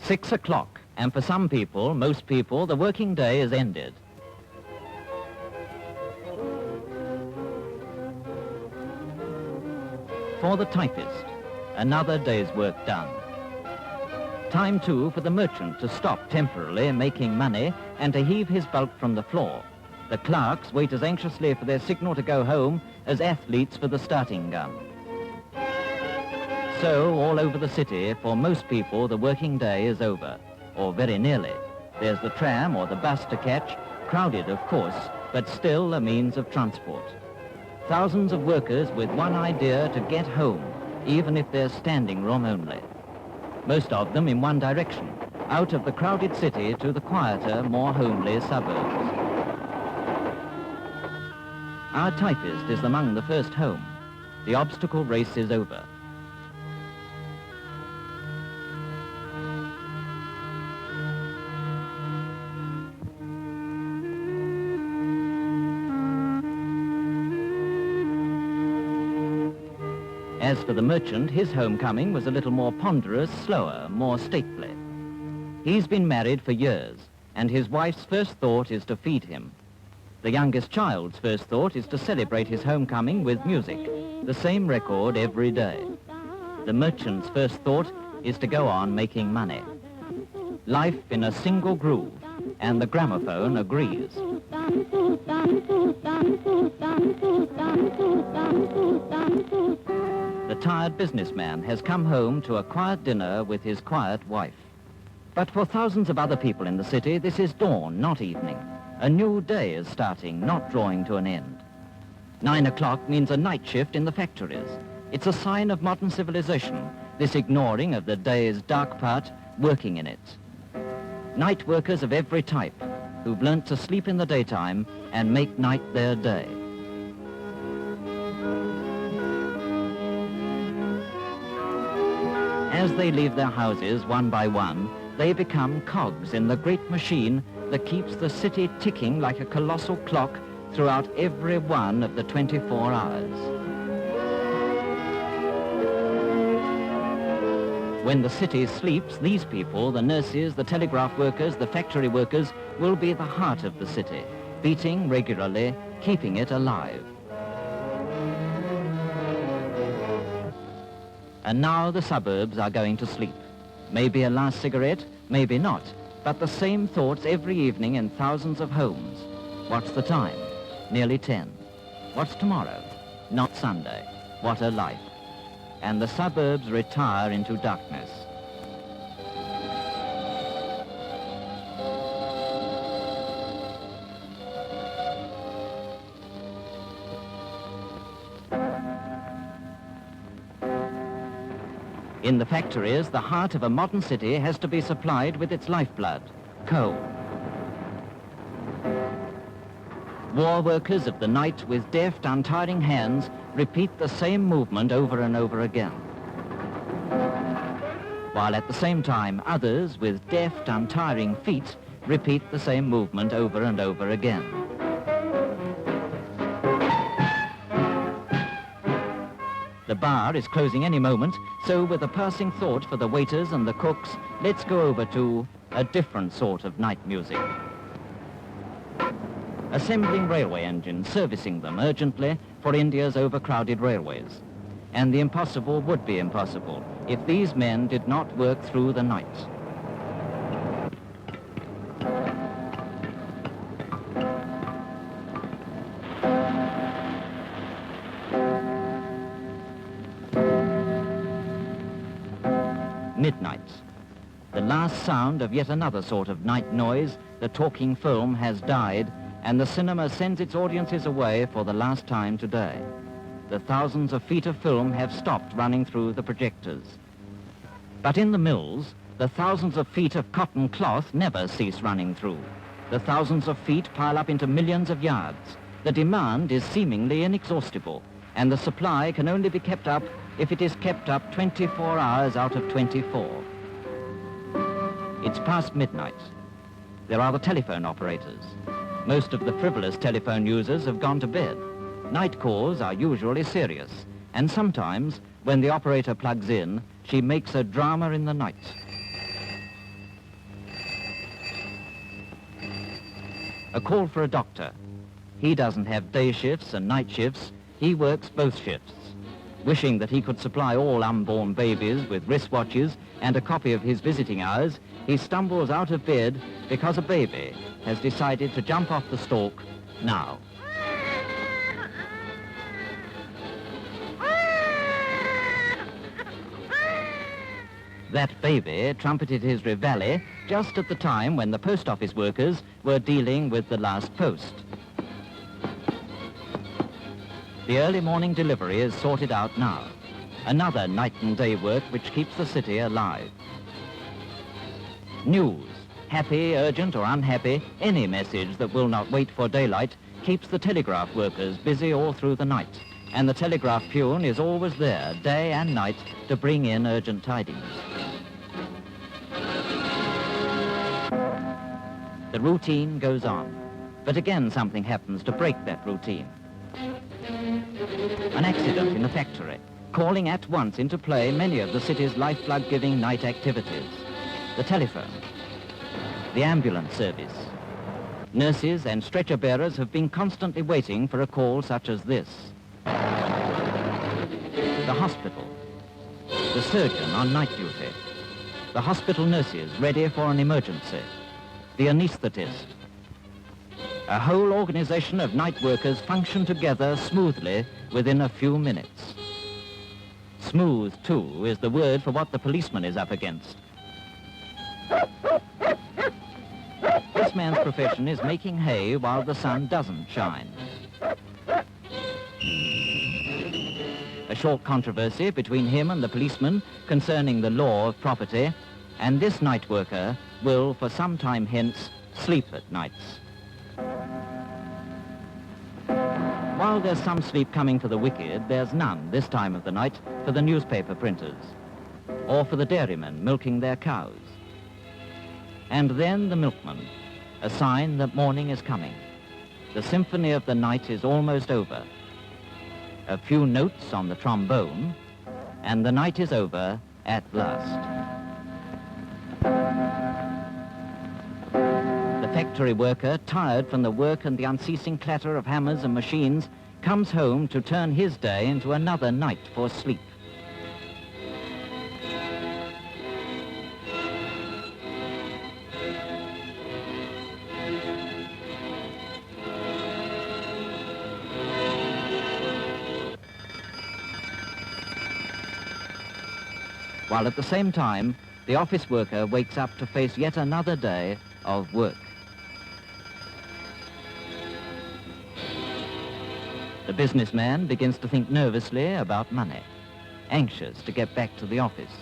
6 o'clock, and for some people, most people, the working day is ended. For the typist, another day's work done. Time too for the merchant to stop temporarily making money and to heave his bulk from the floor. The clerks wait as anxiously for their signal to go home as athletes for the starting gun. So, all over the city, for most people, the working day is over, or very nearly. There's the tram or the bus to catch, crowded, of course, but still a means of transport. Thousands of workers with one idea: to get home, even if they're standing room only. Most of them in one direction, out of the crowded city to the quieter, more homely suburbs. Our typist is among the first home. The obstacle race is over. As for the merchant, his homecoming was a little more ponderous, slower, more stately. He's been married for years, and his wife's first thought is to feed him. The youngest child's first thought is to celebrate his homecoming with music, the same record every day. The merchant's first thought is to go on making money. Life in a single groove, and the gramophone agrees. The tired businessman has come home to a quiet dinner with his quiet wife. But for thousands of other people in the city, this is dawn, not evening. A new day is starting, not drawing to an end. 9 o'clock means a night shift in the factories. It's a sign of modern civilization, this ignoring of the day's dark part, working in it. Night workers of every type, who've learnt to sleep in the daytime and make night their day. As they leave their houses one by one, they become cogs in the great machine that keeps the city ticking like a colossal clock throughout every one of the 24 hours. When the city sleeps, these people, the nurses, the telegraph workers, the factory workers, will be the heart of the city, beating regularly, keeping it alive. And now the suburbs are going to sleep. Maybe a last cigarette, maybe not, but the same thoughts every evening in thousands of homes. What's the time? Nearly 10. What's tomorrow? Not Sunday. What a life. And the suburbs retire into darkness. In the factories, the heart of a modern city has to be supplied with its lifeblood, coal. War workers of the night with deft, untiring hands repeat the same movement over and over again. While at the same time, others with deft, untiring feet repeat the same movement over and over again. The bar is closing any moment, so with a passing thought for the waiters and the cooks, let's go over to a different sort of night music. Assembling railway engines, servicing them urgently for India's overcrowded railways. And the impossible would be impossible if these men did not work through the night. Midnight. The last sound of yet another sort of night noise, the talking film, has died, and the cinema sends its audiences away for the last time today. The thousands of feet of film have stopped running through the projectors. But in the mills, the thousands of feet of cotton cloth never cease running through. The thousands of feet pile up into millions of yards. The demand is seemingly inexhaustible, and the supply can only be kept up if it is kept up 24 hours out of 24. It's past midnight. There are the telephone operators. Most of the frivolous telephone users have gone to bed. Night calls are usually serious, and sometimes, when the operator plugs in, she makes a drama in the night. A call for a doctor. He doesn't have day shifts and night shifts. He works both shifts. Wishing that he could supply all unborn babies with wristwatches and a copy of his visiting hours, he stumbles out of bed because a baby has decided to jump off the stalk now. That baby trumpeted his reveille just at the time when the post office workers were dealing with the last post. The early morning delivery is sorted out now. Another night and day work which keeps the city alive. News, happy, urgent or unhappy, any message that will not wait for daylight keeps the telegraph workers busy all through the night. And the telegraph peon is always there, day and night, to bring in urgent tidings. The routine goes on, but again something happens to break that routine. An accident in a factory, calling at once into play many of the city's lifeblood-giving night activities. The telephone, the ambulance service. Nurses and stretcher bearers have been constantly waiting for a call such as this. The hospital, the surgeon on night duty, the hospital nurses ready for an emergency, the anesthetist. A whole organization of night workers function together smoothly within a few minutes. Smooth, too, is the word for what the policeman is up against. This man's profession is making hay while the sun doesn't shine. A short controversy between him and the policeman concerning the law of property, and this night worker will, for some time hence, sleep at nights. While there's some sleep coming for the wicked, there's none this time of the night for the newspaper printers, or for the dairymen milking their cows. And then the milkman, a sign that morning is coming. The symphony of the night is almost over. A few notes on the trombone, and the night is over at last. The factory worker, tired from the work and the unceasing clatter of hammers and machines, comes home to turn his day into another night for sleep. While at the same time, the office worker wakes up to face yet another day of work. The businessman begins to think nervously about money, anxious to get back to the office.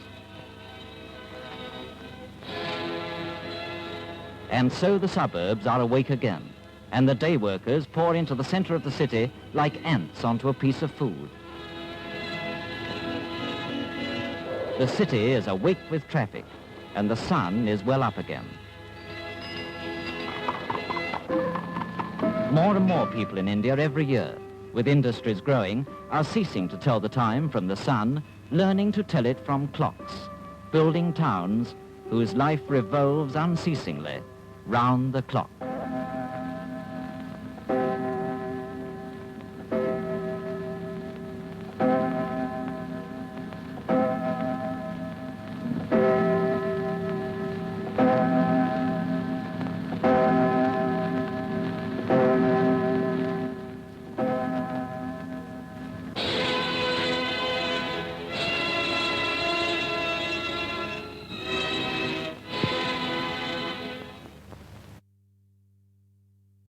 And so the suburbs are awake again, and the day workers pour into the center of the city like ants onto a piece of food. The city is awake with traffic, and the sun is well up again. More and more people in India every year, with industries growing, are ceasing to tell the time from the sun, learning to tell it from clocks, building towns whose life revolves unceasingly round the clock.